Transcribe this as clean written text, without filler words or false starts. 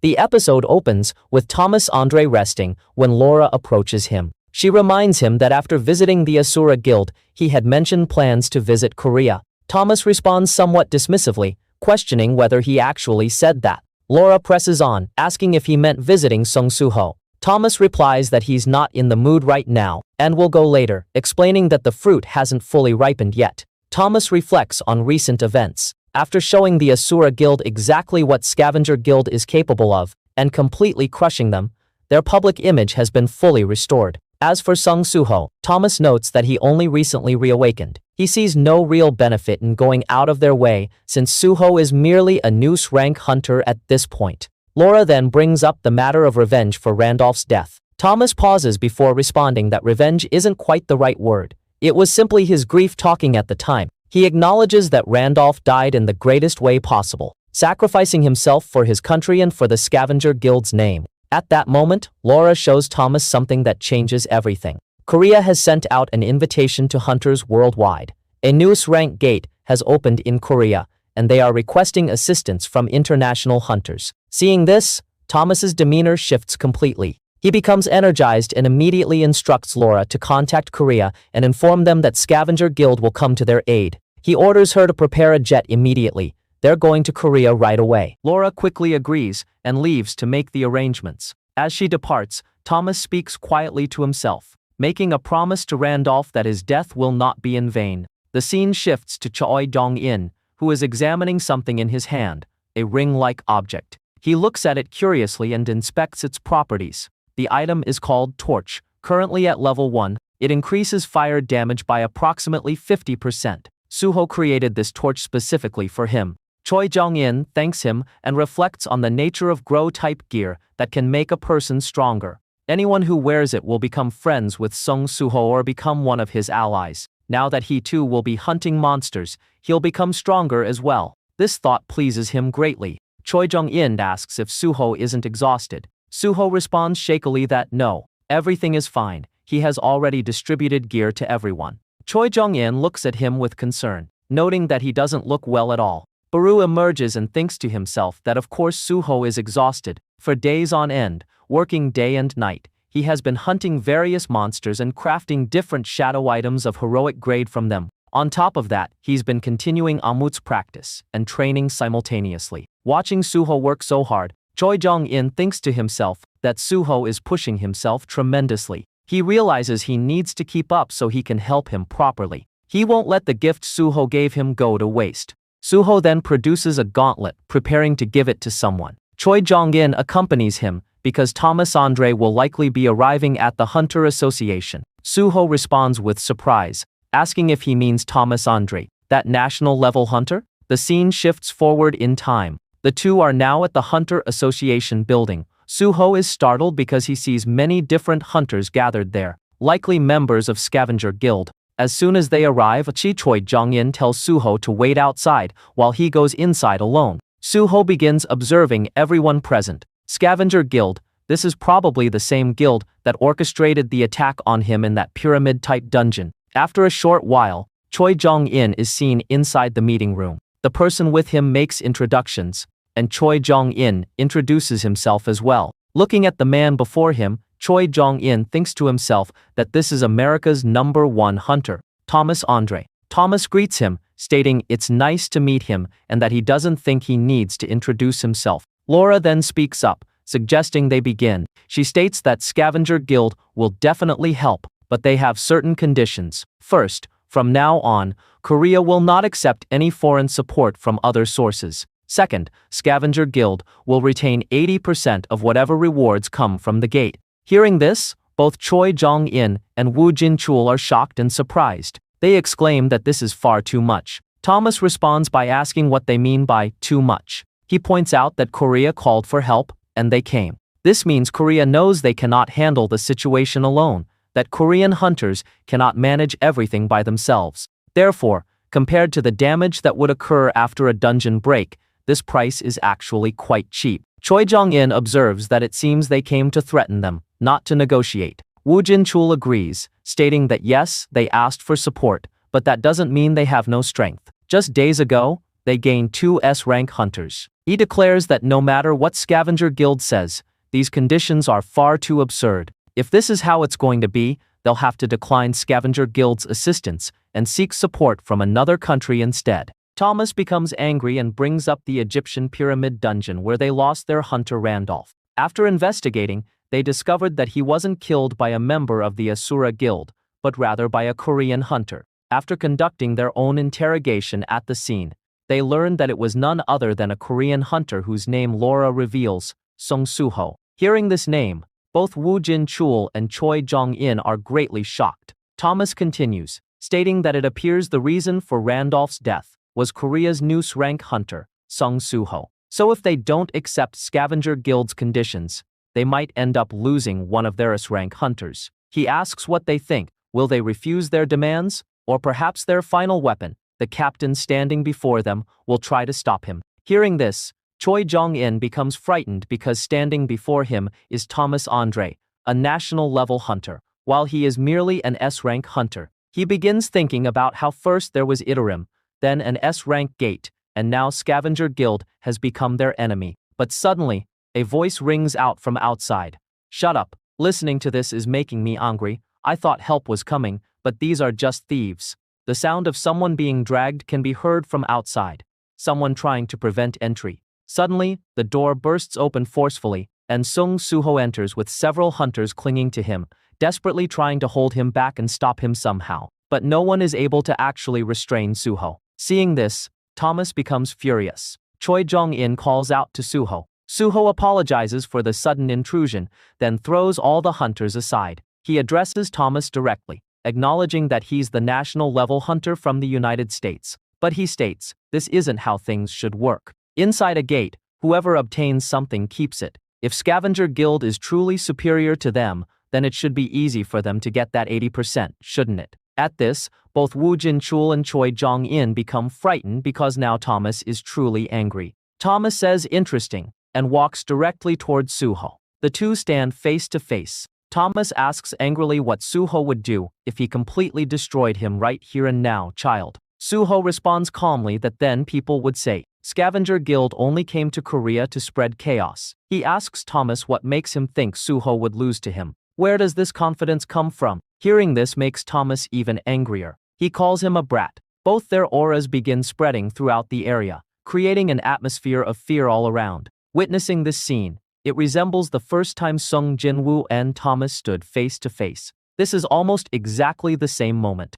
The episode opens with Thomas Andre resting when Laura approaches him. She reminds him that after visiting the Asura Guild, he had mentioned plans to visit Korea. Thomas responds somewhat dismissively, questioning whether he actually said that. Laura presses on, asking if he meant visiting SUHO. Thomas replies that he's not in the mood right now, and will go later, explaining that the fruit hasn't fully ripened yet. Thomas reflects on recent events. After showing the Asura Guild exactly what Scavenger Guild is capable of, and completely crushing them, their public image has been fully restored. As for SUHO, Thomas notes that he only recently reawakened. He sees no real benefit in going out of their way, since SUHO is merely a noose rank hunter at this point. Laura then brings up the matter of revenge for Randolph's death. Thomas pauses before responding that revenge isn't quite the right word. It was simply his grief talking at the time. He acknowledges that Randolph died in the greatest way possible, sacrificing himself for his country and for the Scavenger Guild's name. At that moment, Laura shows Thomas something that changes everything. Korea has sent out an invitation to hunters worldwide. A noose rank gate has opened in Korea, and they are requesting assistance from international hunters. Seeing this, Thomas's demeanor shifts completely. He becomes energized and immediately instructs Laura to contact Korea and inform them that Scavenger Guild will come to their aid. He orders her to prepare a jet immediately. They're going to Korea right away. Laura quickly agrees and leaves to make the arrangements. As she departs, Thomas speaks quietly to himself, making a promise to Randolph that his death will not be in vain. The scene shifts to Choi Dong-in, who is examining something in his hand, a ring-like object. He looks at it curiously and inspects its properties. The item is called Torch. Currently at level 1, it increases fire damage by approximately 50%. SUHO created this torch specifically for him. Choi Jong-in thanks him and reflects on the nature of grow-type gear that can make a person stronger. Anyone who wears it will become friends with SUHO or become one of his allies. Now that he too will be hunting monsters, he'll become stronger as well. This thought pleases him greatly. Choi Jong-in asks if SUHO isn't exhausted. SUHO responds shakily that no, everything is fine. He has already distributed gear to everyone. Choi Jong-in looks at him with concern, noting that he doesn't look well at all. Baru emerges and thinks to himself that of course SUHO is exhausted. For days on end, working day and night, he has been hunting various monsters and crafting different shadow items of heroic grade from them. On top of that, he's been continuing Amut's practice and training simultaneously. Watching SUHO work so hard, Choi Jong-in thinks to himself that SUHO is pushing himself tremendously. He realizes he needs to keep up so he can help him properly. He won't let the gift SUHO gave him go to waste. SUHO then produces a gauntlet, preparing to give it to someone. Choi Jong-in accompanies him, because Thomas Andre will likely be arriving at the Hunter Association. SUHO responds with surprise, asking if he means Thomas Andre, that national-level hunter? The scene shifts forward in time. The two are now at the Hunter Association building. SUHO is startled because he sees many different hunters gathered there, likely members of Scavenger Guild. As soon as they arrive, Choi Jong-in tells SUHO to wait outside while he goes inside alone. SUHO begins observing everyone present. Scavenger Guild, this is probably the same guild that orchestrated the attack on him in that pyramid-type dungeon. After a short while, Choi Jong-in is seen inside the meeting room. The person with him makes introductions, and Choi Jong-in introduces himself as well. Looking at the man before him, Choi Jong-in thinks to himself that this is America's #1 hunter, Thomas Andre. Thomas greets him, stating it's nice to meet him and that he doesn't think he needs to introduce himself. Laura then speaks up, suggesting they begin. She states that Scavenger Guild will definitely help, but they have certain conditions. First, from now on, Korea will not accept any foreign support from other sources. Second, Scavenger Guild will retain 80% of whatever rewards come from the gate. Hearing this, both Choi Jong-in and Woo Jin-chul are shocked and surprised. They exclaim that this is far too much. Thomas responds by asking what they mean by too much. He points out that Korea called for help, and they came. This means Korea knows they cannot handle the situation alone, that Korean hunters cannot manage everything by themselves. Therefore, compared to the damage that would occur after a dungeon break, this price is actually quite cheap. Choi Jong-in observes that it seems they came to threaten them, not to negotiate. Woo Jin-chul agrees, stating that yes, they asked for support, but that doesn't mean they have no strength. Just days ago, they gain 2 S-rank hunters. He declares that no matter what Scavenger Guild says, these conditions are far too absurd. If this is how it's going to be, they'll have to decline Scavenger Guild's assistance and seek support from another country instead. Thomas becomes angry and brings up the Egyptian pyramid dungeon where they lost their hunter Randolph. After investigating, they discovered that he wasn't killed by a member of the Asura Guild, but rather by a Korean hunter. After conducting their own interrogation at the scene, they learned that it was none other than a Korean hunter whose name Laura reveals, SUHO. Hearing this name, both Woo Jin-chul and Choi Jong-in are greatly shocked. Thomas continues, stating that it appears the reason for Randolph's death was Korea's noose-rank hunter, SUHO. So if they don't accept Scavenger Guild's conditions, they might end up losing one of their S-rank hunters. He asks what they think. Will they refuse their demands? Or perhaps their final weapon, the captain standing before them, will try to stop him. Hearing this, Choi Jong-in becomes frightened because standing before him is Thomas Andre, a national-level hunter, while he is merely an S-rank hunter. He begins thinking about how first there was Iterim, then an S-rank gate, and now Scavenger Guild has become their enemy. But suddenly, a voice rings out from outside. "Shut up, listening to this is making me angry. I thought help was coming, but these are just thieves." The sound of someone being dragged can be heard from outside, someone trying to prevent entry. Suddenly, the door bursts open forcefully, and SUHO enters with several hunters clinging to him, desperately trying to hold him back and stop him somehow. But no one is able to actually restrain SUHO. Seeing this, Thomas becomes furious. Choi Jong-in calls out to SUHO. SUHO apologizes for the sudden intrusion, then throws all the hunters aside. He addresses Thomas directly, acknowledging that he's the national-level hunter from the United States. But he states, this isn't how things should work. Inside a gate, whoever obtains something keeps it. If Scavenger Guild is truly superior to them, then it should be easy for them to get that 80%, shouldn't it? At this, both Woo Jin-chul and Choi Jong-in become frightened because now Thomas is truly angry. Thomas says interesting, and walks directly towards SUHO. The two stand face to face. Thomas asks angrily what SUHO would do if he completely destroyed him right here and now, child. SUHO responds calmly that then people would say, Scavenger Guild only came to Korea to spread chaos. He asks Thomas what makes him think SUHO would lose to him. Where does this confidence come from? Hearing this makes Thomas even angrier. He calls him a brat. Both their auras begin spreading throughout the area, creating an atmosphere of fear all around. Witnessing this scene, it resembles the first time Sung Jin-woo and Thomas stood face to face. This is almost exactly the same moment.